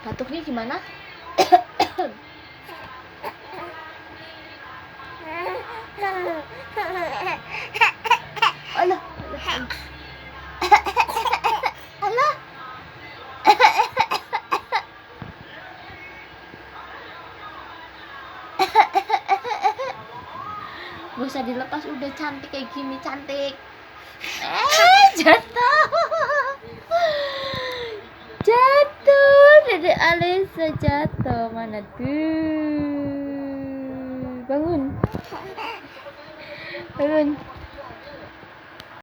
Batuknya gimana? Alah, alah. Gak usah dilepas, udah cantik kayak gini, cantik. Jatuh. Jatuh, Dede Alisa jatuh. Mana tuh? Bangun. Bangun.